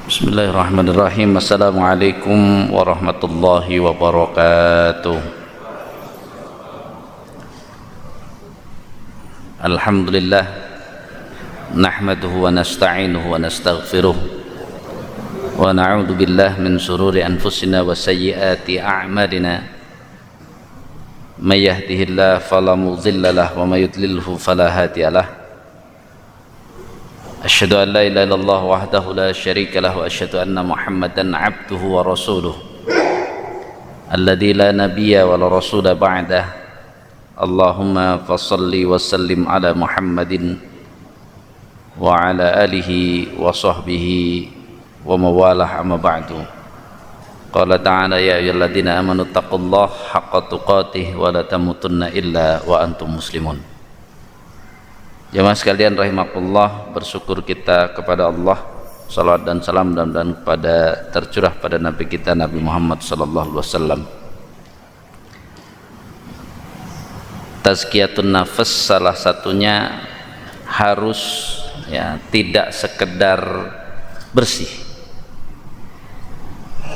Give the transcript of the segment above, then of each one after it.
Bismillahirrahmanirrahim. Assalamualaikum warahmatullahi wabarakatuh. Alhamdulillah, nahmaduhu wa nasta'inuhu wa nastaghfiruh wa na'udzu billahi min shururi anfusina wa sayyiati a'malina. May yahdihillahu fala mudilla lahu wa may yudlilhu fala hadiya lahu. Asyhadu an la ilaha illallah wahdahu la syarika lahu wa asyhadu anna Muhammadan 'abduhu wa rasuluh alladzi la nabiyya wa la rasula ba'dah. Allahumma fassalli wa sallim ala Muhammadin wa ala alihi wa sahbihi wa mawalah amma ba'du. Qala ta'ala ya ayyuhalladzina amanu taqullaha haqqa tuqatih wa la tamutunna illa wa antum muslimun. Jemaah sekalian rahimakumullah, bersyukur kita kepada Allah, salawat dan salam dan kepada tercurah pada Nabi kita Nabi Muhammad sallallahu alaihi wasallam. Tazkiyatun nafas salah satunya harus tidak sekedar bersih.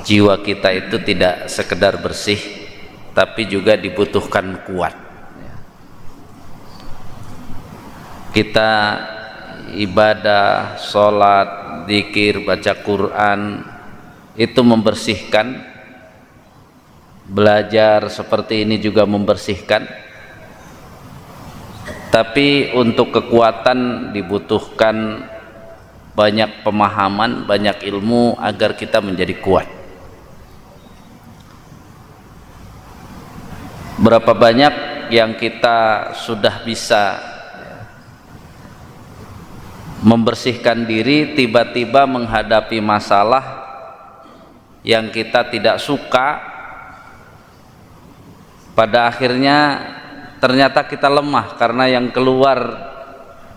Jiwa kita itu tidak sekedar bersih, tapi juga dibutuhkan kuat. Kita ibadah, sholat, zikir, baca Quran itu membersihkan. Belajar seperti ini juga membersihkan. Tapi untuk kekuatan dibutuhkan banyak pemahaman, banyak ilmu agar kita menjadi kuat. Berapa banyak yang kita sudah bisa membersihkan diri, tiba-tiba menghadapi masalah yang kita tidak suka, pada akhirnya ternyata kita lemah karena yang keluar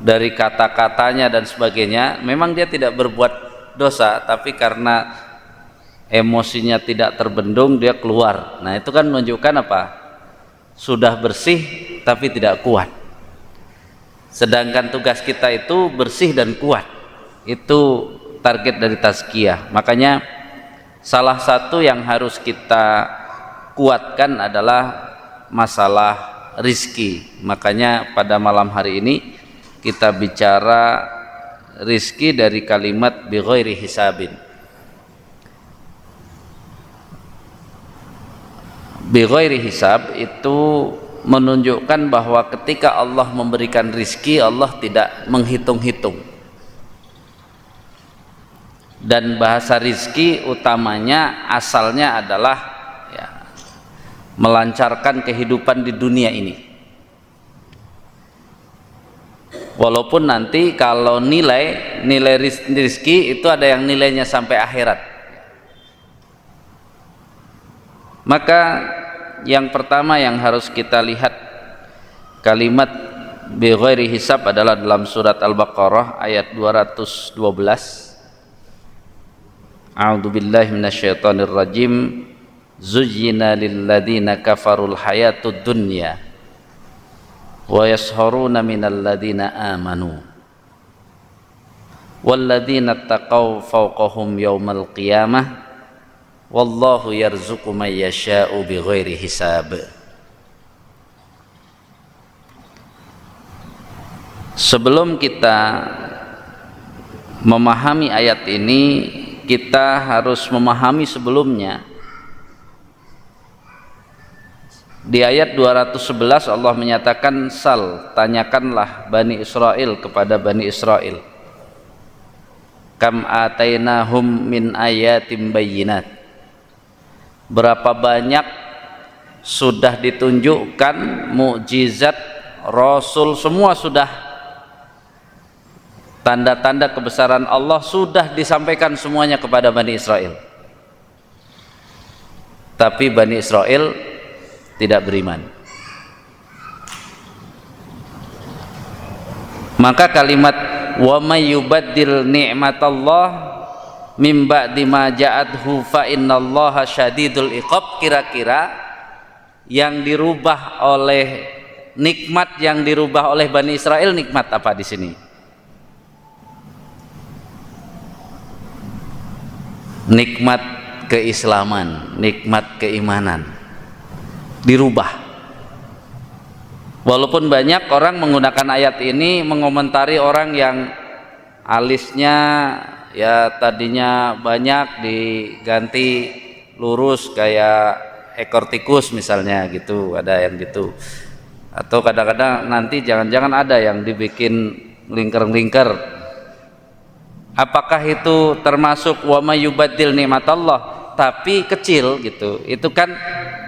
dari kata-katanya dan sebagainya memang dia tidak berbuat dosa, tapi karena emosinya tidak terbendung dia keluar. Nah itu kan menunjukkan apa? Sudah bersih tapi tidak kuat. Sedangkan tugas kita itu bersih dan kuat. Itu target dari tazkiyah. Makanya salah satu yang harus kita kuatkan adalah masalah rizki. Makanya pada malam hari ini kita bicara rizki dari kalimat bi ghairi hisabin. Bi ghairi hisab itu menunjukkan bahwa ketika Allah memberikan rizki, Allah tidak menghitung-hitung. Dan bahasa rizki utamanya asalnya adalah melancarkan kehidupan di dunia ini. Walaupun nanti kalau nilai rizki itu ada yang nilainya sampai akhirat. Maka yang pertama yang harus kita lihat kalimat bi ghairi hisab adalah dalam surat Al-Baqarah ayat 212. A'udzu billahi minasyaitonir rajim. Zuyyina lil ladzina kafarul hayatud dunya wa yasharuna minal ladzina amanu wal ladzina taqaw fawqahum yaumal qiyamah wallahu yarzuqu may yasha'u bighairi hisab. Sebelum kita memahami ayat ini, kita harus memahami sebelumnya. Di ayat 211 Allah menyatakan, sal, tanyakanlah Bani Israel kepada Bani Israel, kam atainahum min ayatim bayyinat, berapa banyak sudah ditunjukkan mukjizat, rasul, semua sudah, tanda-tanda kebesaran Allah sudah disampaikan semuanya kepada Bani Israel. Tapi Bani Israel tidak beriman. Maka kalimat wa may yubaddil ni'matallah mim ba'di ma ja'athu fa innallaha syadidul iqab, kira-kira yang dirubah oleh nikmat yang dirubah oleh Bani Israel, nikmat apa di sini? nikmat keislaman, nikmat keimanan dirubah. Walaupun banyak orang menggunakan ayat ini mengomentari orang yang alisnya ya tadinya banyak diganti lurus kayak ekor tikus misalnya gitu, ada yang gitu. Atau kadang-kadang nanti jangan-jangan ada yang dibikin lingkar-lingkar. Apakah itu termasuk wa may yubaddil nikmatallah tapi kecil gitu? Itu kan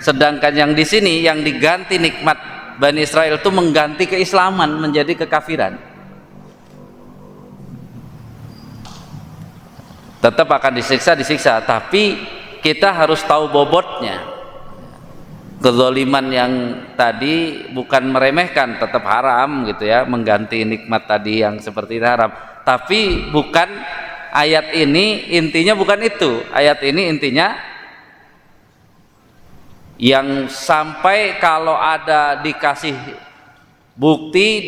sedangkan yang di sini yang diganti nikmat Bani Israel itu mengganti keislaman menjadi kekafiran. Tetap akan disiksa, tapi kita harus tahu bobotnya. Kezaliman yang tadi bukan meremehkan, tetap haram gitu ya, mengganti nikmat tadi yang seperti itu haram. Tapi bukan ayat ini intinya bukan itu. Ayat ini intinya yang sampai kalau ada dikasih bukti,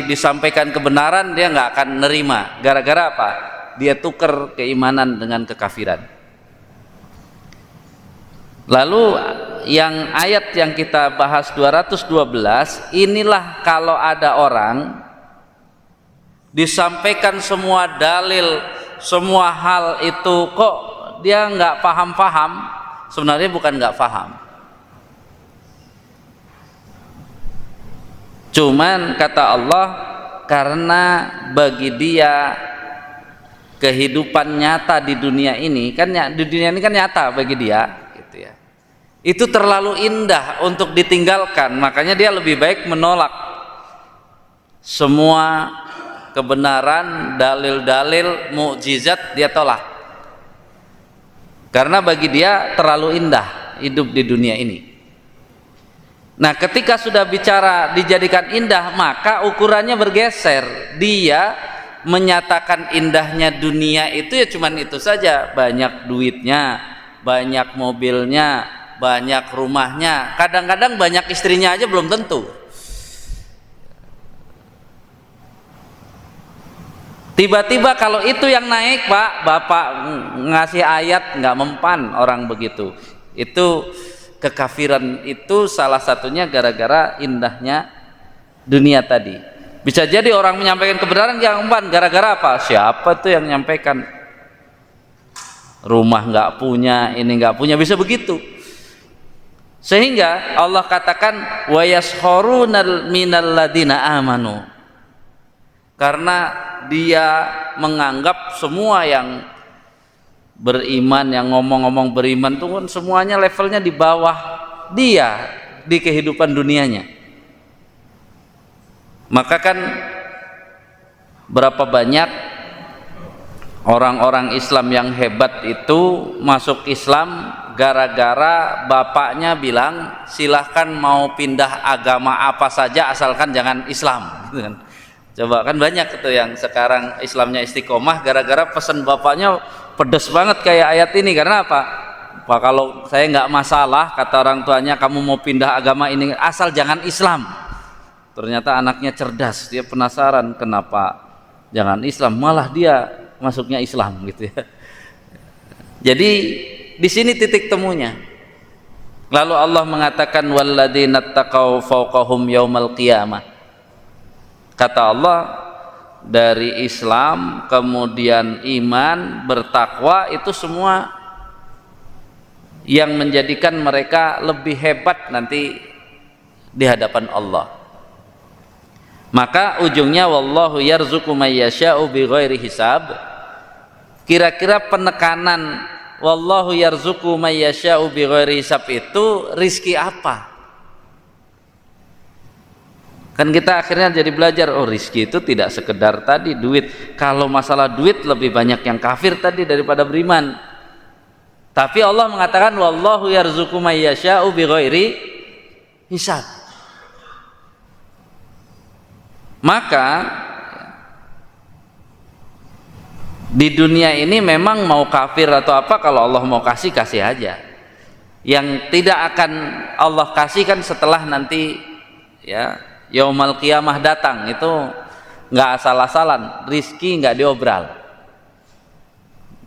disampaikan kebenaran dia nggak akan nerima. Gara-gara apa? Dia tukar keimanan dengan kekafiran. Lalu yang ayat yang kita bahas 212, inilah kalau ada orang disampaikan semua dalil, semua hal itu kok dia nggak paham-paham. Sebenarnya bukan nggak paham, cuman kata Allah karena bagi dia kehidupan nyata di dunia ini kan, di dunia ini kan nyata bagi dia gitu ya, itu terlalu indah untuk ditinggalkan, makanya dia lebih baik menolak semua kebenaran, dalil-dalil mukjizat dia tolak, karena bagi dia terlalu indah hidup di dunia ini. Nah, ketika sudah bicara dijadikan indah, maka ukurannya bergeser. Dia menyatakan indahnya dunia itu ya cuman itu saja, banyak duitnya, banyak mobilnya, banyak rumahnya, kadang-kadang banyak istrinya aja belum tentu. Tiba-tiba kalau itu yang naik, Pak, Bapak ngasih ayat nggak mempan orang begitu. Itu kekafiran, itu salah satunya gara-gara indahnya dunia tadi. Bisa jadi orang menyampaikan kebenaran yang mempan gara-gara apa? Siapa tuh yang menyampaikan? Rumah nggak punya, ini nggak punya, bisa begitu. Sehingga Allah katakan wa yaskhurunal minal ladina amanu. Karena dia menganggap semua yang beriman, yang ngomong-ngomong beriman itu kan semuanya levelnya di bawah dia di kehidupan dunianya. Maka kan berapa banyak orang-orang Islam yang hebat itu masuk Islam gara-gara bapaknya bilang silahkan mau pindah agama apa saja asalkan jangan Islam. Coba kan banyak itu yang sekarang Islamnya istiqomah gara-gara pesan bapaknya pedes banget kayak ayat ini. Karena apa? Pak, kalau saya nggak masalah, kata orang tuanya, kamu mau pindah agama ini asal jangan Islam. Ternyata anaknya cerdas, dia penasaran kenapa jangan Islam, malah dia masuknya Islam gitu ya. Jadi di sini titik temunya. Lalu Allah mengatakan walladzina taqaw fawqahum yaumal qiyamah. Kata Allah, dari Islam kemudian iman, bertakwa, itu semua yang menjadikan mereka lebih hebat nanti di hadapan Allah. Maka ujungnya wallahu yarzuqu may yasha'u bighairi hisab. Kira-kira penekanan wallahu yarzuqu may yasha'u bighairi hisab itu rizki apa? Kan kita akhirnya jadi belajar, oh rizki itu tidak sekedar tadi duit. Kalau masalah duit lebih banyak yang kafir tadi daripada beriman. Tapi Allah mengatakan wallahu yarzuqu may yasha'u bighairi hisab. Maka di dunia ini memang mau kafir atau apa, kalau Allah mau kasih, kasih aja. Yang tidak akan Allah kasih kan setelah nanti ya Yaumal Qiyamah datang, itu nggak asal-asalan, rizki nggak diobral.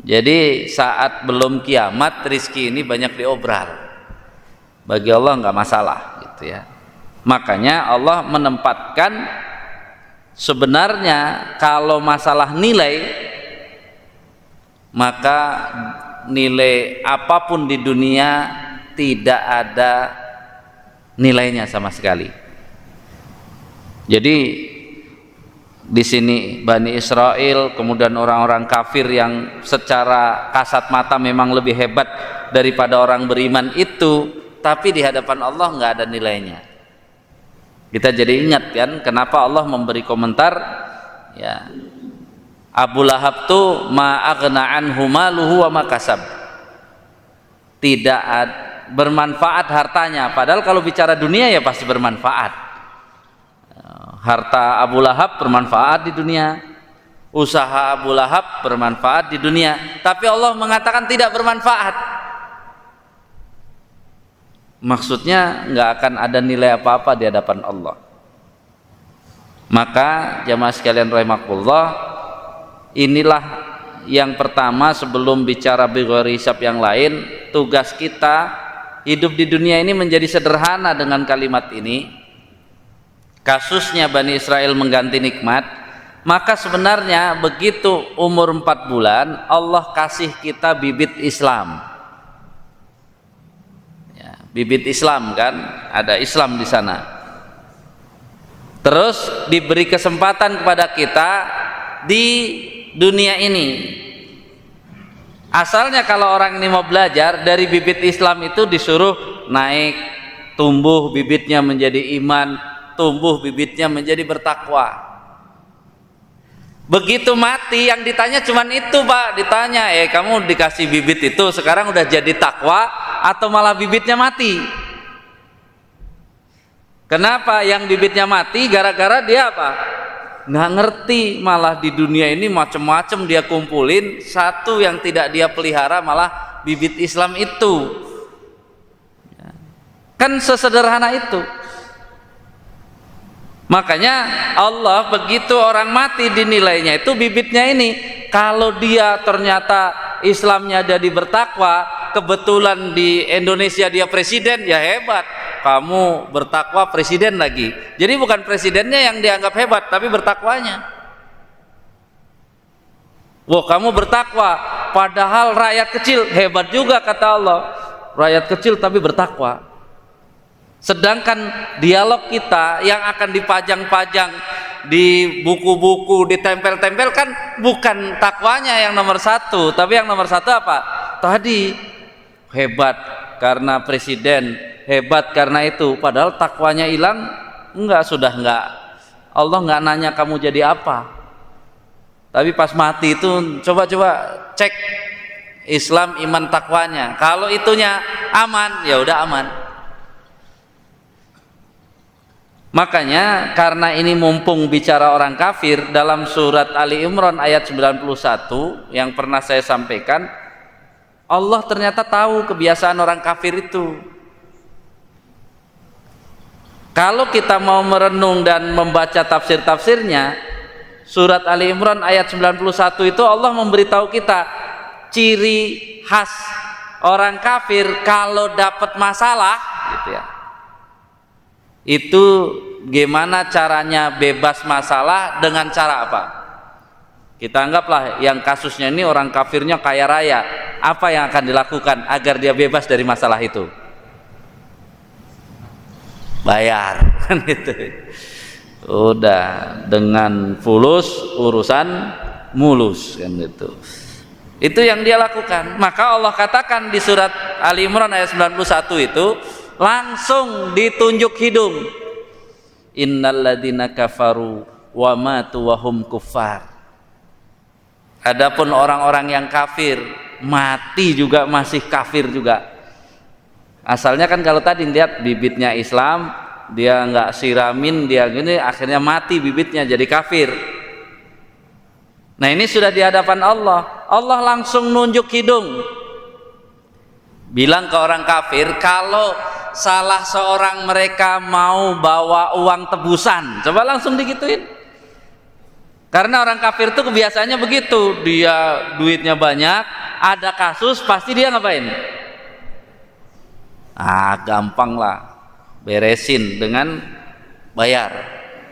Jadi saat belum kiamat rizki ini banyak diobral. Bagi Allah nggak masalah gitu ya. Makanya Allah menempatkan sebenarnya kalau masalah nilai, maka nilai apapun di dunia tidak ada nilainya sama sekali. Jadi di sini Bani Israel, kemudian orang-orang kafir yang secara kasat mata memang lebih hebat daripada orang beriman itu, tapi di hadapan Allah nggak ada nilainya. Kita jadi ingat kan kenapa Allah memberi komentar ya, Abu Lahab tuh ma aghna anhu maluhu wa ma kasab, tidak bermanfaat hartanya, padahal kalau bicara dunia ya pasti bermanfaat. Harta Abu Lahab bermanfaat di dunia, usaha Abu Lahab bermanfaat di dunia, tapi Allah mengatakan tidak bermanfaat. Maksudnya nggak akan ada nilai apa-apa di hadapan Allah. Maka jamaah sekalian rahimakumullah, inilah yang pertama sebelum bicara bighairi hisab yang lain, tugas kita hidup di dunia ini menjadi sederhana dengan kalimat ini. Kasusnya Bani Israel mengganti nikmat, maka sebenarnya begitu umur 4 bulan Allah kasih kita bibit Islam ya, bibit Islam kan, ada Islam di sana. Terus diberi kesempatan kepada kita di dunia ini. Asalnya kalau orang ini mau belajar dari bibit Islam itu disuruh naik, tumbuh bibitnya menjadi iman, tumbuh bibitnya menjadi bertakwa. Begitu mati yang ditanya cuman itu Pak, ditanya kamu dikasih bibit itu sekarang udah jadi takwa atau malah bibitnya mati? Kenapa yang bibitnya mati? Gara-gara dia apa? Nggak ngerti, malah di dunia ini macam-macam dia kumpulin, satu yang tidak dia pelihara malah bibit Islam itu. Kan sesederhana itu. Makanya Allah begitu orang mati dinilainya itu bibitnya ini. Kalau dia ternyata Islamnya jadi bertakwa, kebetulan di Indonesia dia presiden, ya hebat. Kamu bertakwa presiden lagi. Jadi bukan presidennya yang dianggap hebat, tapi bertakwanya. Wah, kamu bertakwa, padahal rakyat kecil hebat juga kata Allah. Rakyat kecil tapi bertakwa. Sedangkan dialog kita yang akan dipajang-pajang di buku-buku, ditempel-tempel kan bukan takwanya yang nomor satu, tapi yang nomor satu apa? Tadi hebat karena presiden, hebat karena itu, padahal takwanya hilang. Sudah enggak. Allah enggak nanya kamu jadi apa. Tapi pas mati itu coba-coba cek Islam, iman, takwanya. Kalau itunya aman, ya udah aman. Makanya karena ini mumpung bicara orang kafir, dalam surat Ali Imran ayat 91 yang pernah saya sampaikan, Allah ternyata tahu kebiasaan orang kafir itu. Kalau kita mau merenung dan membaca tafsir-tafsirnya, surat Ali Imran ayat 91 itu Allah memberitahu kita ciri khas orang kafir kalau dapat masalah gitu ya. Itu gimana caranya bebas masalah, dengan cara apa? Kita anggaplah yang kasusnya ini orang kafirnya kaya raya, apa yang akan dilakukan agar dia bebas dari masalah itu? Bayar kan itu. Udah dengan fulus urusan mulus kan itu. Itu yang dia lakukan. Maka Allah katakan di surat Ali Imran ayat 91 itu langsung ditunjuk hidung. Innalladzina kafaru wa matu wa hum kuffar. Adapun orang-orang yang kafir mati juga masih kafir juga. Asalnya kan kalau tadi lihat bibitnya Islam, dia nggak siramin, dia gini akhirnya mati bibitnya jadi kafir. Nah ini sudah di hadapan Allah. Allah langsung nunjuk hidung. Bilang ke orang kafir, kalau salah seorang mereka mau bawa uang tebusan, coba langsung digituin. Karena orang kafir itu kebiasaannya begitu, dia duitnya banyak, ada kasus pasti dia ngapain? Gampang lah, beresin dengan bayar.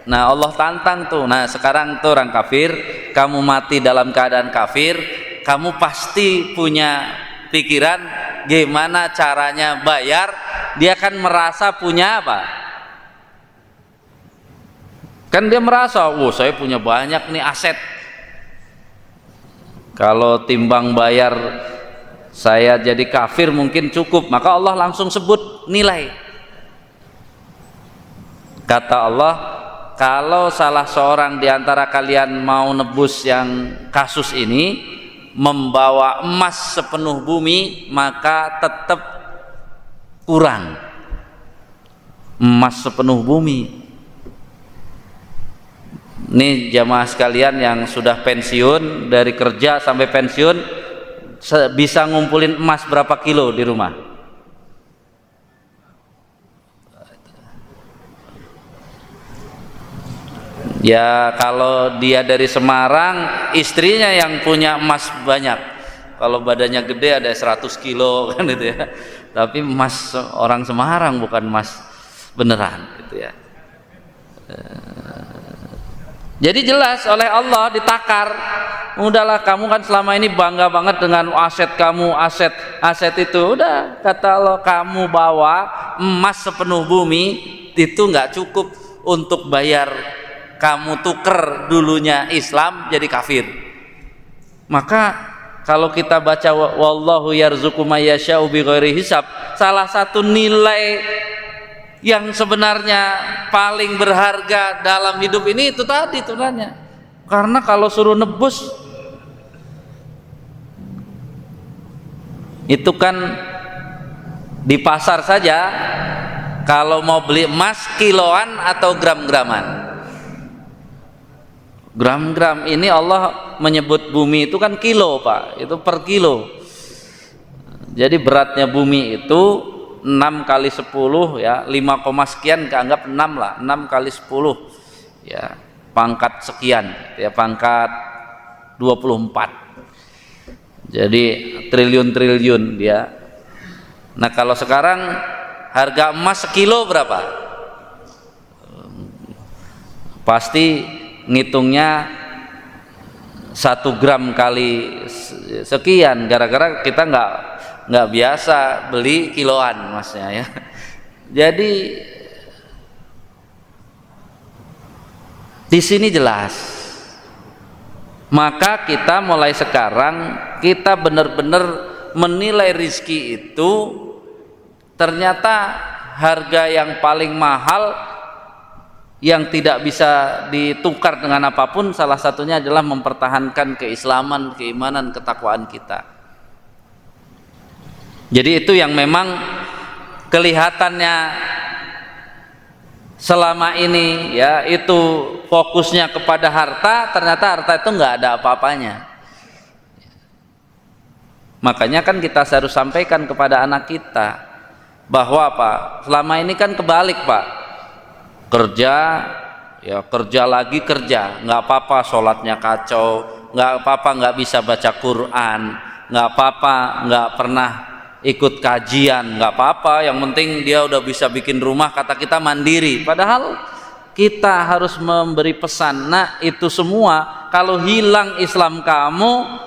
Nah Allah tantang tuh. Nah sekarang tuh orang kafir, kamu mati dalam keadaan kafir, kamu pasti punya pikiran gimana caranya bayar. Dia kan merasa punya apa? Kan dia merasa, saya punya banyak nih aset, kalau timbang bayar saya jadi kafir mungkin cukup. Maka Allah langsung sebut nilai. Kata Allah, kalau salah seorang di antara kalian mau nebus yang kasus ini, membawa emas sepenuh bumi, maka tetap kurang. Emas sepenuh bumi. Ini jamaah sekalian yang sudah pensiun, dari kerja sampai pensiun, bisa ngumpulin emas berapa kilo di rumah? Ya kalau dia dari Semarang, istrinya yang punya emas banyak. Kalau badannya gede ada 100 kilo kan gitu ya. Tapi emas orang Semarang bukan emas beneran gitu ya. Jadi jelas oleh Allah ditakar. Udahlah, kamu kan selama ini bangga banget dengan aset kamu, aset itu. Udah, kata Allah, kamu bawa emas sepenuh bumi itu nggak cukup untuk bayar kamu tuker dulunya Islam jadi kafir. Maka kalau kita baca wallahu yarzuqu may yasha'u bighairi hisab, salah satu nilai yang sebenarnya paling berharga dalam hidup ini itu tadi tunanya. Karena kalau suruh nebus itu kan di pasar saja, kalau mau beli emas kiloan atau gram-graman. Gram-gram ini Allah menyebut bumi itu kan kilo Pak, itu per kilo. Jadi beratnya bumi itu 6 kali 10 ya, 5, sekian, keanggap 6 lah, 6 kali 10 ya, pangkat sekian ya, pangkat 24. Jadi triliun-triliun dia. Nah kalau sekarang harga emas sekilo berapa? Pasti ngitungnya 1 gram kali sekian, gara-gara kita nggak biasa beli kiloan masnya ya. Jadi di sini jelas. Maka kita mulai sekarang kita benar-benar menilai rizki itu ternyata harga yang paling mahal yang tidak bisa ditukar dengan apapun, salah satunya adalah mempertahankan keislaman, keimanan, ketakwaan kita. Jadi itu yang memang kelihatannya selama ini ya, itu fokusnya kepada harta, ternyata harta itu nggak ada apa-apanya. Makanya kan kita harus sampaikan kepada anak kita bahwa Pak, selama ini kan kebalik Pak, kerja ya kerja lagi kerja, nggak apa-apa sholatnya kacau, nggak apa-apa nggak bisa baca Quran, nggak apa-apa nggak pernah ikut kajian, nggak apa-apa, yang penting dia udah bisa bikin rumah, kata kita mandiri. Padahal kita harus memberi pesan, nah itu semua kalau hilang Islam kamu,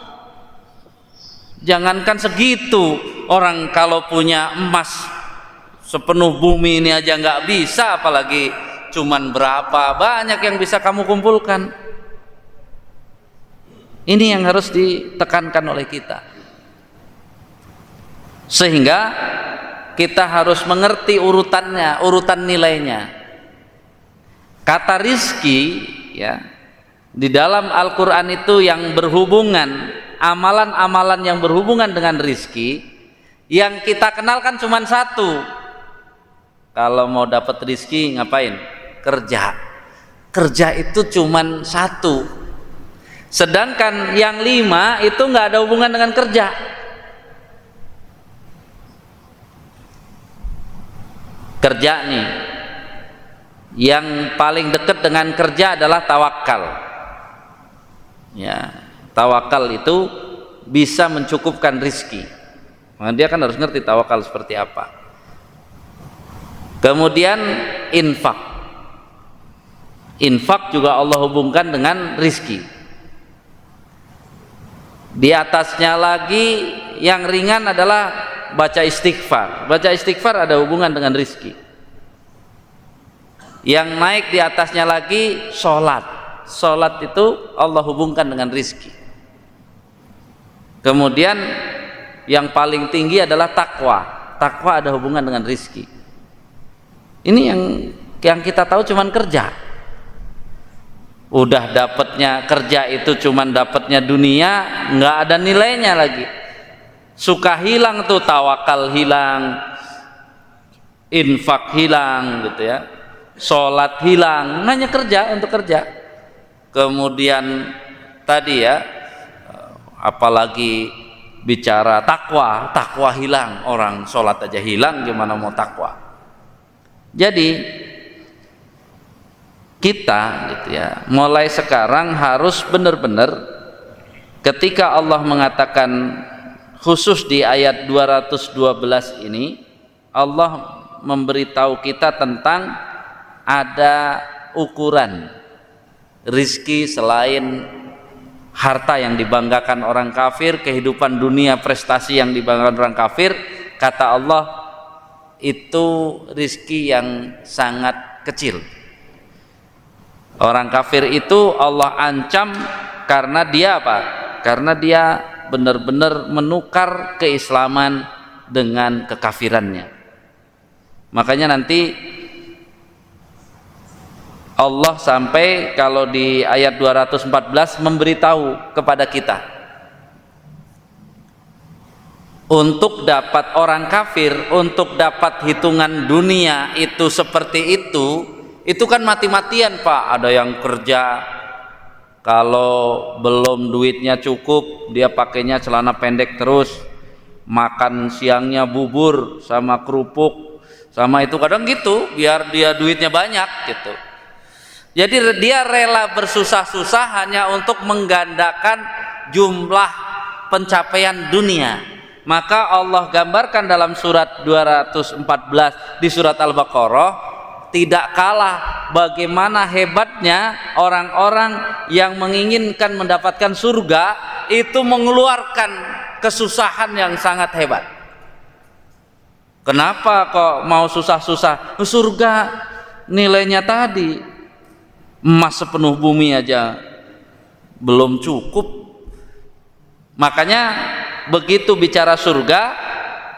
jangankan segitu, orang kalau punya emas sepenuh bumi ini aja nggak bisa, apalagi cuman berapa banyak yang bisa kamu kumpulkan. Ini yang harus ditekankan oleh kita, sehingga kita harus mengerti urutannya, urutan nilainya. Kata rizki ya, di dalam Al-Quran itu yang berhubungan, amalan-amalan yang berhubungan dengan rizki, yang kita kenalkan cuma satu. Kalau mau dapat rizki ngapain? Kerja. Kerja itu cuma satu. Sedangkan yang 5 itu nggak ada hubungan dengan kerja. Kerja nih, yang paling dekat dengan kerja adalah tawakal. Ya, tawakal itu bisa mencukupkan rizki. Nah, dia kan harus ngerti tawakal seperti apa. Kemudian infak. Infak juga Allah hubungkan dengan rizki. Di atasnya lagi yang ringan adalah baca istighfar. Baca istighfar ada hubungan dengan rizki. Yang naik di atasnya lagi sholat. Sholat itu Allah hubungkan dengan rizki. Kemudian yang paling tinggi adalah takwa. Takwa ada hubungan dengan rizki. Ini yang kita tahu cuman kerja. Udah dapatnya kerja itu cuman dapatnya dunia, nggak ada nilainya lagi. Suka hilang tuh, tawakal hilang, infak hilang gitu ya, sholat hilang, hanya kerja untuk kerja. Kemudian tadi ya, apalagi bicara takwa, takwa hilang, orang sholat aja hilang, gimana mau takwa. Jadi kita gitu ya, mulai sekarang harus benar-benar ketika Allah mengatakan khusus di ayat 212 ini, Allah memberitahu kita tentang ada ukuran rizki selain harta yang dibanggakan orang kafir, kehidupan dunia prestasi yang dibanggakan orang kafir. Kata Allah, itu rizki yang sangat kecil. Orang kafir itu Allah ancam karena dia apa? Karena dia benar-benar menukar keislaman dengan kekafirannya. Makanya nanti Allah sampai kalau di ayat 214 memberitahu kepada kita, untuk dapat orang kafir, untuk dapat hitungan dunia itu seperti itu kan mati-matian Pak. Ada yang kerja, kalau belum duitnya cukup dia pakainya celana pendek terus, makan siangnya bubur sama kerupuk sama itu, kadang gitu biar dia duitnya banyak gitu. Jadi dia rela bersusah-susah hanya untuk menggandakan jumlah pencapaian dunia. Maka Allah gambarkan dalam surat 214 di surat Al-Baqarah, tidak kalah bagaimana hebatnya orang-orang yang menginginkan mendapatkan surga itu mengeluarkan kesusahan yang sangat hebat. Kenapa kok mau susah-susah? Surga nilainya tadi emas sepenuh bumi aja belum cukup. Makanya begitu bicara surga,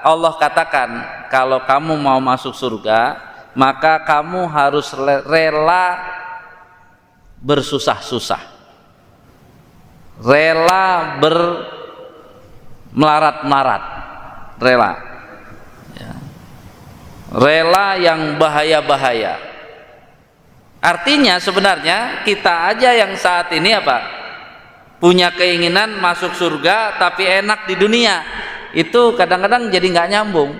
Allah katakan kalau kamu mau masuk surga, maka kamu harus rela bersusah-susah, rela melarat-melarat, rela ya. Rela yang bahaya-bahaya. Artinya sebenarnya kita aja yang saat ini apa? Punya keinginan masuk surga tapi enak di dunia. Itu kadang-kadang jadi nggak nyambung.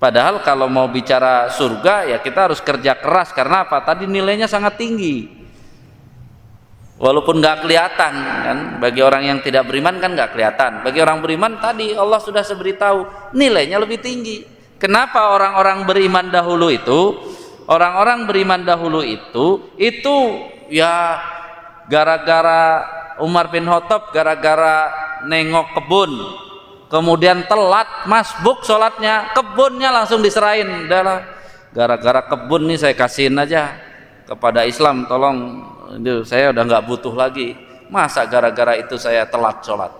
Padahal kalau mau bicara surga ya kita harus kerja keras. Karena apa? Tadi nilainya sangat tinggi. Walaupun nggak kelihatan kan, bagi orang yang tidak beriman kan nggak kelihatan. Bagi orang beriman tadi Allah sudah beritahu nilainya lebih tinggi. Kenapa orang-orang beriman dahulu itu? Orang-orang beriman dahulu itu ya gara-gara Umar bin Khattab gara-gara nengok kebun, kemudian telat masbuk sholatnya, kebunnya langsung diserahin. Udahlah, gara-gara kebun nih saya kasihin aja kepada Islam, tolong saya udah nggak butuh lagi. Masa gara-gara itu saya telat sholat?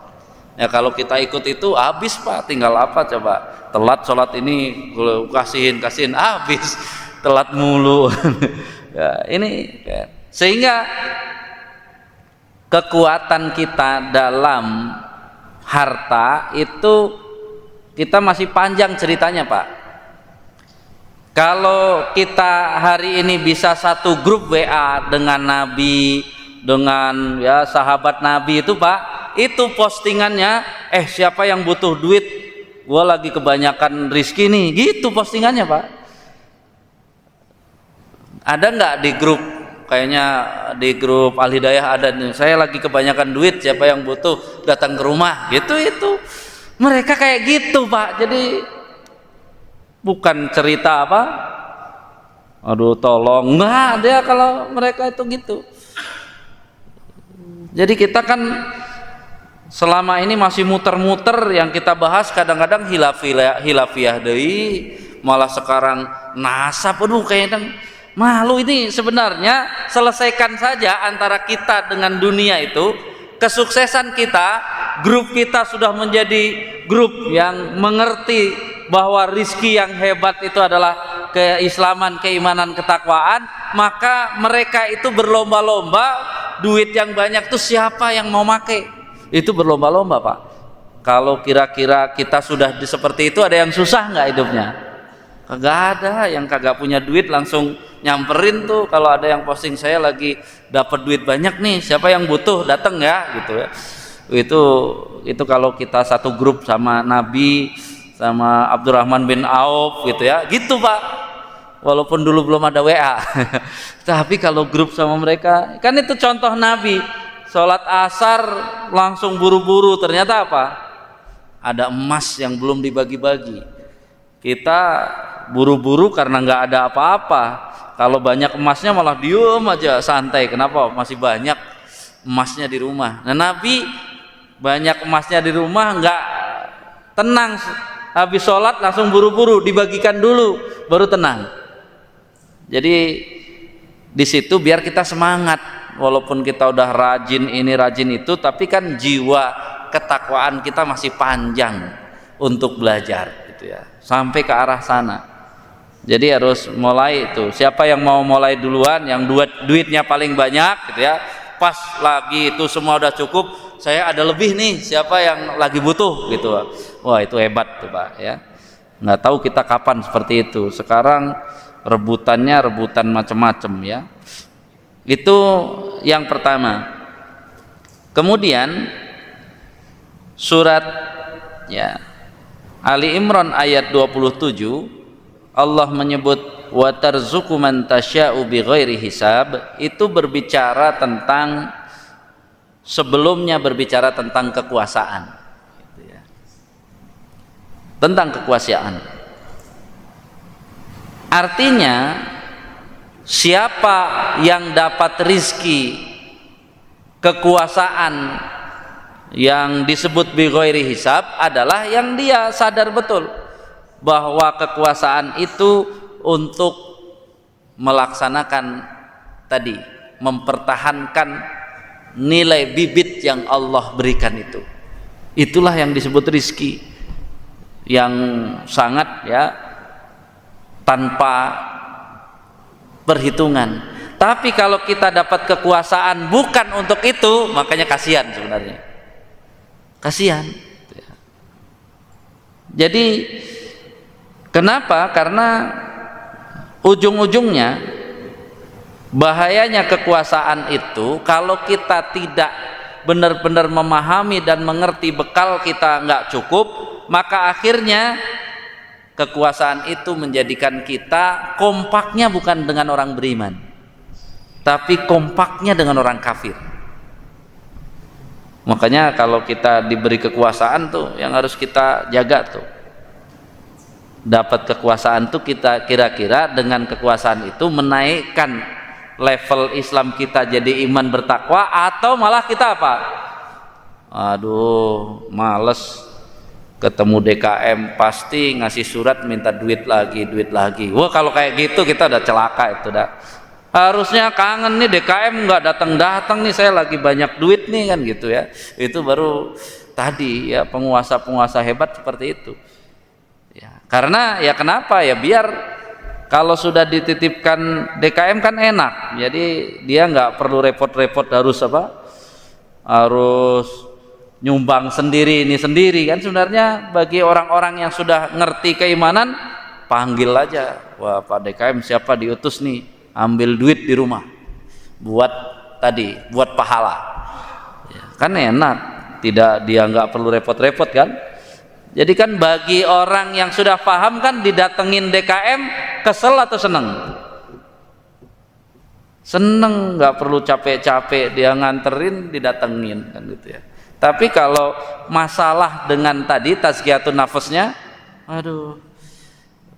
Ya kalau kita ikut itu habis Pak, tinggal apa coba? Telat sholat ini kasihin habis. Telat mulu. Ya, ini ya. Sehingga kekuatan kita dalam harta itu kita masih panjang ceritanya Pak. Kalau kita hari ini bisa satu grup WA dengan Nabi, dengan ya sahabat Nabi itu Pak, itu postingannya siapa yang butuh duit, gua lagi kebanyakan rizki nih, gitu postingannya Pak. Ada nggak di grup kayaknya di grup Al Hidayah ada nih, saya lagi kebanyakan duit, siapa yang butuh datang ke rumah, gitu. Itu mereka kayak gitu Pak. Jadi bukan cerita apa, aduh tolong, enggak, dia kalau mereka itu gitu. Jadi kita kan selama ini masih muter-muter, yang kita bahas kadang-kadang hilafiyah deui, malah sekarang nasab. Aduh kayaknya malu. Ini sebenarnya selesaikan saja antara kita dengan dunia itu. Kesuksesan kita, grup kita sudah menjadi grup yang mengerti bahwa rizki yang hebat itu adalah keislaman, keimanan, ketakwaan. Maka mereka itu berlomba-lomba, duit yang banyak itu siapa yang mau make, itu berlomba-lomba Pak. Kalau kira-kira kita sudah seperti itu, ada yang susah nggak hidupnya? Kagak ada. Yang kagak punya duit langsung nyamperin tuh. Kalau ada yang posting, saya lagi dapat duit banyak nih, siapa yang butuh datang ya, gitu ya. Itu kalau kita satu grup sama Nabi, sama Abdurrahman bin Auf, gitu ya, gitu Pak. Walaupun dulu belum ada WA. Tapi kalau grup sama mereka, kan itu contoh Nabi. Sholat asar langsung buru-buru, ternyata apa? Ada emas yang belum dibagi-bagi. Kita buru-buru karena nggak ada apa-apa. Kalau banyak emasnya malah diem aja santai. Kenapa? Masih banyak emasnya di rumah. Nah Nabi banyak emasnya di rumah, nggak tenang. Habis sholat langsung buru-buru dibagikan dulu, baru tenang. Jadi di situ biar kita semangat. Walaupun kita udah rajin ini rajin itu, tapi kan jiwa ketakwaan kita masih panjang untuk belajar, gitu ya, sampai ke arah sana. Jadi harus mulai itu. Siapa yang mau mulai duluan, yang duitnya paling banyak, gitu ya, pas lagi itu semua udah cukup, saya ada lebih nih, siapa yang lagi butuh, gitu. Wah itu hebat tuh Pak ya. Nggak tahu kita kapan seperti itu. Sekarang rebutannya rebutan macam-macam ya. Itu yang pertama. Kemudian surat ya Ali Imran ayat 27, Allah menyebut wa tarzuqu man tasya'u bighairi hisab. Itu berbicara tentang, sebelumnya berbicara tentang kekuasaan, gitu ya. Tentang kekuasaan. Artinya siapa yang dapat rizki kekuasaan yang disebut bighairi hisab adalah yang dia sadar betul bahwa kekuasaan itu untuk melaksanakan tadi, mempertahankan nilai bibit yang Allah berikan itu. Itulah yang disebut rizki yang sangat ya tanpa perhitungan. Tapi kalau kita dapat kekuasaan bukan untuk itu, makanya kasihan sebenarnya. Kasihan. Jadi kenapa? Karena ujung-ujungnya bahayanya kekuasaan itu kalau kita tidak benar-benar memahami dan mengerti, bekal kita nggak cukup, maka akhirnya kekuasaan itu menjadikan kita kompaknya bukan dengan orang beriman, tapi kompaknya dengan orang kafir. Makanya kalau kita diberi kekuasaan tuh yang harus kita jaga tuh, dapat kekuasaan tuh kita kira-kira dengan kekuasaan itu menaikkan level Islam kita jadi iman bertakwa, atau malah kita apa? Aduh males ketemu DKM, pasti ngasih surat minta duit lagi. Wah kalau kayak gitu kita udah celaka itu dah. Harusnya kangen nih DKM nggak datang nih, saya lagi banyak duit nih kan gitu ya. Itu baru tadi ya penguasa-penguasa hebat seperti itu. Ya, karena ya kenapa ya, biar kalau sudah dititipkan DKM kan enak. Jadi dia nggak perlu repot-repot harus apa? Harus nyumbang sendiri ini sendiri kan. Sebenarnya bagi orang-orang yang sudah ngerti keimanan, panggil aja, wah Pak DKM siapa diutus nih, ambil duit di rumah buat tadi, buat pahala ya, kan enak, tidak, dia nggak perlu repot-repot kan. Jadi kan bagi orang yang sudah paham kan, didatengin DKM kesel atau seneng? seneng, nggak perlu capek-capek dia nganterin, didatengin kan gitu ya. Tapi kalau masalah dengan tadi tazkiyatun nafasnya, aduh,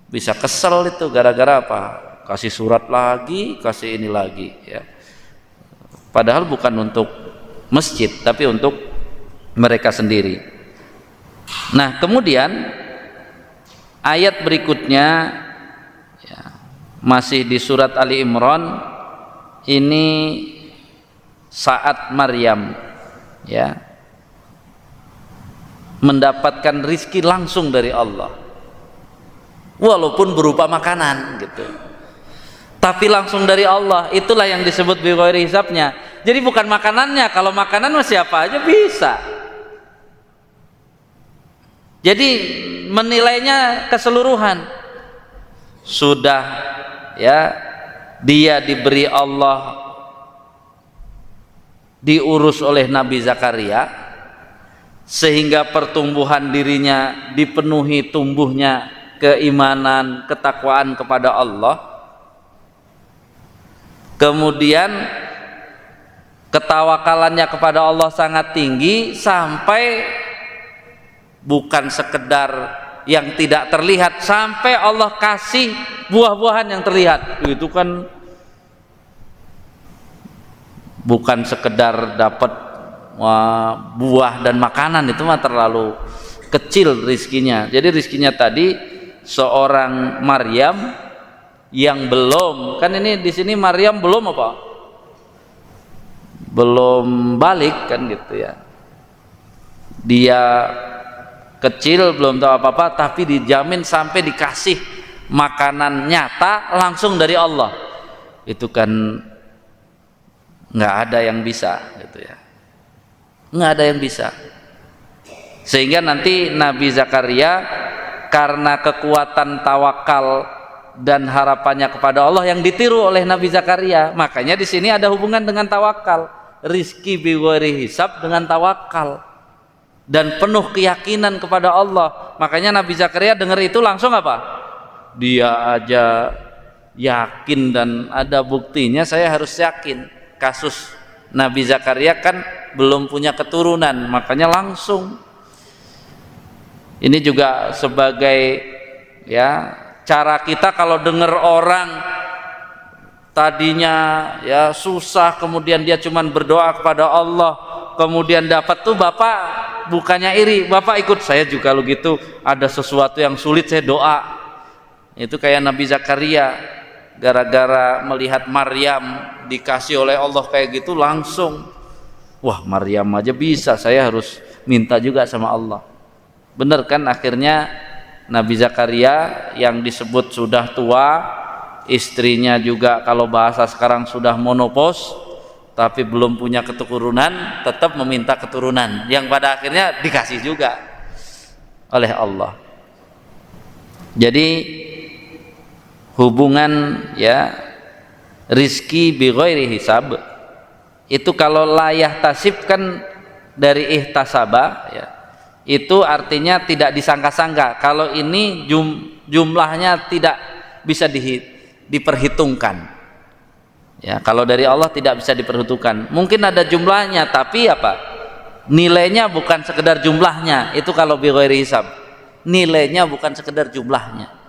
bisa kesel itu gara-gara apa? Kasih surat lagi, kasih ini lagi ya. Padahal bukan untuk masjid, tapi untuk mereka sendiri. Nah, kemudian ayat berikutnya ya, masih di surat Ali Imran. Ini saat Maryam ya mendapatkan rizki langsung dari Allah, walaupun berupa makanan gitu, tapi langsung dari Allah. Itulah yang disebut bi ghairi hisabnya. Jadi bukan makanannya, kalau makanan mah siapa aja bisa. Jadi menilainya keseluruhan. Sudah ya, dia diberi Allah, diurus oleh Nabi Zakaria, sehingga pertumbuhan dirinya dipenuhi tumbuhnya keimanan, ketakwaan kepada Allah. Kemudian ketawakalannya kepada Allah sangat tinggi, sampai bukan sekedar yang tidak terlihat, sampai Allah kasih buah-buahan yang terlihat. Itu kan bukan sekedar dapat buah dan makanan, itu mah terlalu kecil rizkinya. Jadi rizkinya tadi seorang Maryam yang belum, kan ini di sini Maryam belum apa? Belum balik kan gitu ya. Dia kecil, belum tahu apa-apa, tapi dijamin sampai dikasih makanan nyata langsung dari Allah. Itu kan nggak ada yang bisa gitu ya, nggak ada yang bisa. Sehingga nanti Nabi Zakaria karena kekuatan tawakal dan harapannya kepada Allah yang ditiru oleh Nabi Zakaria, makanya di sini ada hubungan dengan tawakal, rizki bi ghairi hisab dengan tawakal dan penuh keyakinan kepada Allah. Makanya Nabi Zakaria dengar itu langsung apa? Dia aja yakin dan ada buktinya, saya harus yakin. Kasus Nabi Zakaria kan belum punya keturunan, makanya langsung. Ini juga sebagai ya cara kita kalau dengar orang tadinya ya susah, kemudian dia cuman berdoa kepada Allah, kemudian dapat tuh, Bapak bukannya iri, Bapak ikut saya juga lo gitu, ada sesuatu yang sulit saya doa. Itu kayak Nabi Zakaria, gara-gara melihat Maryam dikasih oleh Allah kayak gitu, langsung wah Maryam aja bisa, saya harus minta juga sama Allah. Bener kan, akhirnya Nabi Zakaria yang disebut sudah tua, istrinya juga kalau bahasa sekarang sudah monopos, tapi belum punya keturunan, tetap meminta keturunan yang pada akhirnya dikasih juga oleh Allah. Jadi hubungan ya rizki bi ghairi hisab itu kalau layah tasib kan dari ihtasaba ya, itu artinya tidak disangka-sangka. Kalau ini jumlahnya tidak bisa diperhitungkan ya, kalau dari Allah tidak bisa diperhitungkan. Mungkin ada jumlahnya, tapi apa, nilainya bukan sekedar jumlahnya. Itu kalau bi ghairi hisab, nilainya bukan sekedar jumlahnya.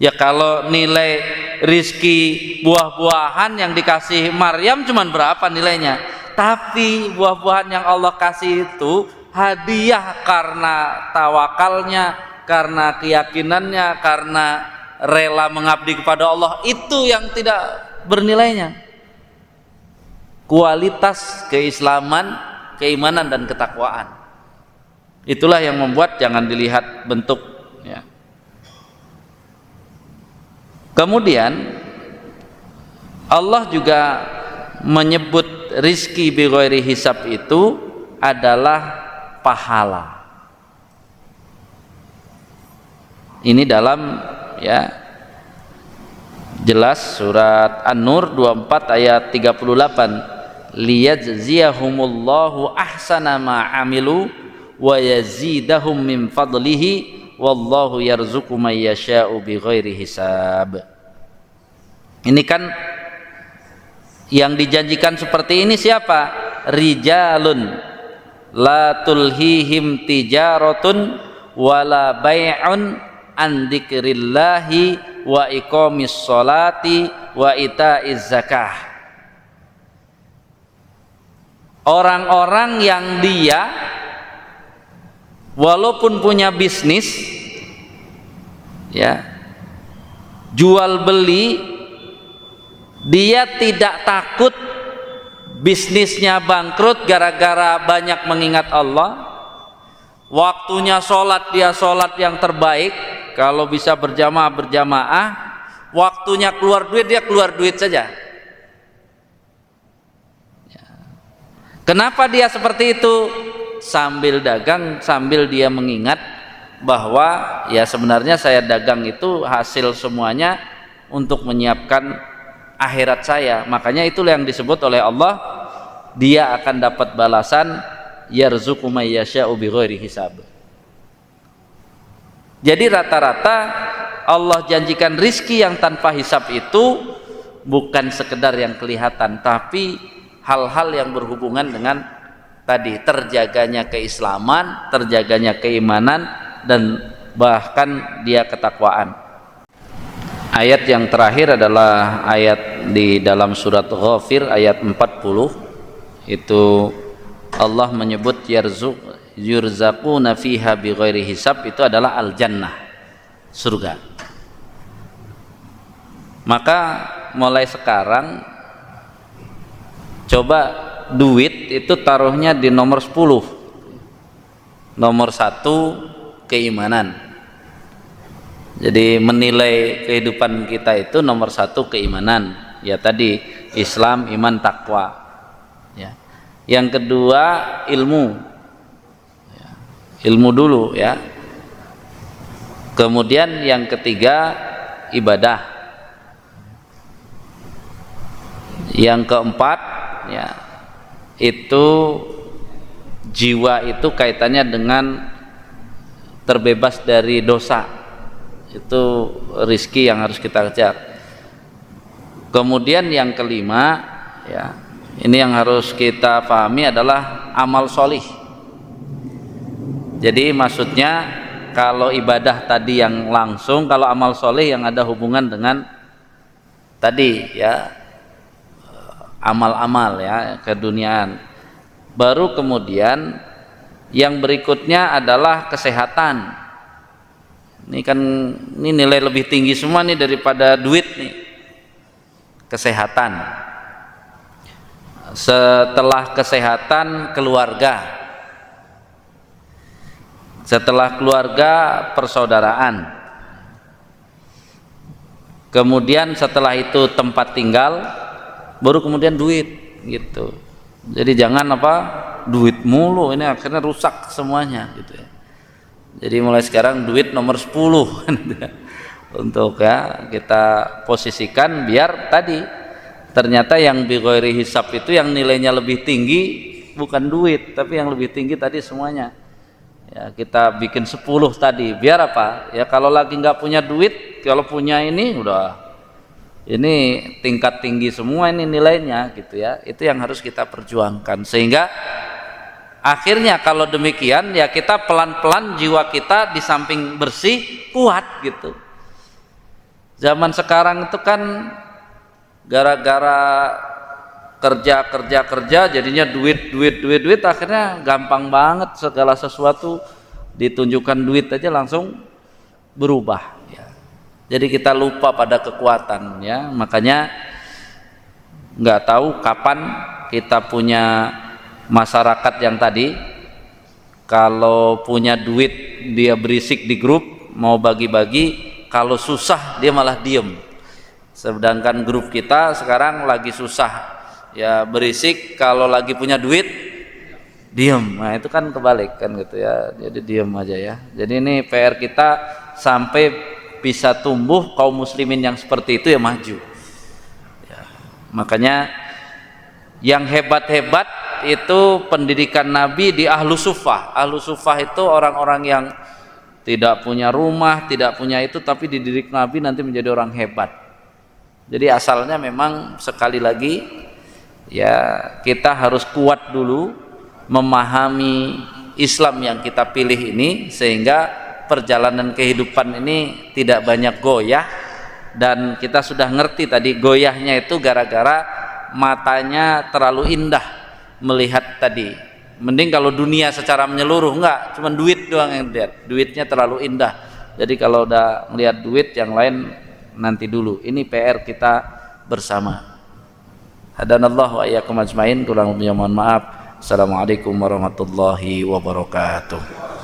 Ya kalau nilai rizki buah-buahan yang dikasih Maryam cuman berapa nilainya, tapi buah-buahan yang Allah kasih itu hadiah karena tawakalnya, karena keyakinannya, karena rela mengabdi kepada Allah, itu yang tidak bernilainya. Kualitas keislaman, keimanan dan ketakwaan, itulah yang membuat jangan dilihat bentuk ya. Kemudian Allah juga menyebut rizki bi ghairi hisab itu adalah pahala. Ini dalam ya jelas surat An-Nur 24 ayat 38, liyajziyahumullahu ahsana ma amilu wa yazidahum min fadlihi wallahu yarzuqu may yasha'u bighairi hisab. Ini kan Yang dijanjikan seperti ini siapa? Rijalun la tulhihim tijaratun wala bai'un an dzikrillahi wa iqamis sholati wa itaiz zakah. Orang-orang yang dia walaupun punya bisnis ya, jual beli, dia tidak takut bisnisnya bangkrut gara-gara banyak mengingat Allah. Waktunya sholat, dia sholat yang terbaik, kalau bisa berjamaah berjamaah. Waktunya keluar duit, dia keluar duit saja. Kenapa dia seperti itu? Sambil dagang, sambil dia mengingat bahwa ya sebenarnya saya dagang itu hasil semuanya untuk menyiapkan akhirat saya. Makanya itulah yang disebut oleh Allah, dia akan dapat balasan yarzuqu may yasha'u bighairi hisab. Jadi rata-rata Allah janjikan rizki yang tanpa hisab itu bukan sekedar yang kelihatan, tapi hal-hal yang berhubungan dengan tadi terjaganya keislaman, terjaganya keimanan, dan bahkan dia ketakwaan. Ayat yang terakhir adalah ayat di dalam surat Ghafir ayat 40. Itu Allah menyebut yurzaquna fiha bighairi hisab, itu adalah al-jannah, surga. Maka mulai sekarang coba duit itu taruhnya di nomor 10. Nomor 1 keimanan. Jadi menilai kehidupan kita itu nomor 1 keimanan. Ya tadi Islam, iman, takwa. Ya. Yang kedua ilmu. Ya. Ilmu dulu ya. Kemudian yang ketiga ibadah. Yang keempat ya, itu jiwa itu kaitannya dengan terbebas dari dosa. Itu rizki yang harus kita kejar. Kemudian yang kelima ya, ini yang harus kita pahami adalah amal solih. Jadi maksudnya kalau ibadah tadi yang langsung, kalau amal solih yang ada hubungan dengan tadi ya, amal-amal ya keduniaan. Baru kemudian yang berikutnya adalah kesehatan. Ini kan ini nilai lebih tinggi semua nih daripada duit nih. Kesehatan. Setelah kesehatan keluarga. Setelah keluarga persaudaraan. Kemudian setelah itu tempat tinggal, baru kemudian duit gitu. Jadi jangan duit mulu, ini akhirnya rusak semuanya gitu ya. Jadi mulai sekarang duit nomor 10 untuk ya kita posisikan biar tadi ternyata yang bighairi hisab itu yang nilainya lebih tinggi bukan duit, tapi yang lebih tinggi tadi semuanya. Ya kita bikin 10 tadi biar apa? Ya kalau lagi nggak punya duit, kalau punya ini udah ini tingkat tinggi semua ini nilainya gitu ya. Itu yang harus kita perjuangkan sehingga akhirnya kalau demikian ya kita pelan-pelan jiwa kita di samping bersih kuat gitu. Zaman sekarang itu kan gara-gara kerja jadinya duit akhirnya gampang banget segala sesuatu ditunjukkan duit aja langsung berubah ya. Jadi kita lupa pada kekuatan ya, makanya nggak tahu kapan kita punya masyarakat yang tadi kalau punya duit dia berisik di grup mau bagi-bagi, kalau susah dia malah diem. Sedangkan grup kita sekarang lagi susah ya berisik, kalau lagi punya duit diem. Nah itu kan kebalik kan gitu ya, jadi diem aja ya. Jadi ini PR kita sampai bisa tumbuh kaum muslimin yang seperti itu ya maju ya. Makanya yang hebat-hebat itu pendidikan Nabi di ahlu suffah. Ahlu suffah itu orang-orang yang tidak punya rumah, tidak punya itu, tapi dididik Nabi nanti menjadi orang hebat. Jadi asalnya memang sekali lagi ya kita harus kuat dulu memahami Islam yang kita pilih ini, sehingga perjalanan kehidupan ini tidak banyak goyah. Dan kita sudah ngerti tadi goyahnya itu gara-gara matanya terlalu indah melihat tadi. Mending kalau dunia secara menyeluruh, enggak, cuma duit doang yang dilihat, duitnya terlalu indah. Jadi kalau udah melihat duit, yang lain nanti dulu. Ini PR kita bersama. Hadanallahu wa iyyakum ajmain. Kurang lebihnya mohon maaf. Assalamualaikum warahmatullahi wabarakatuh.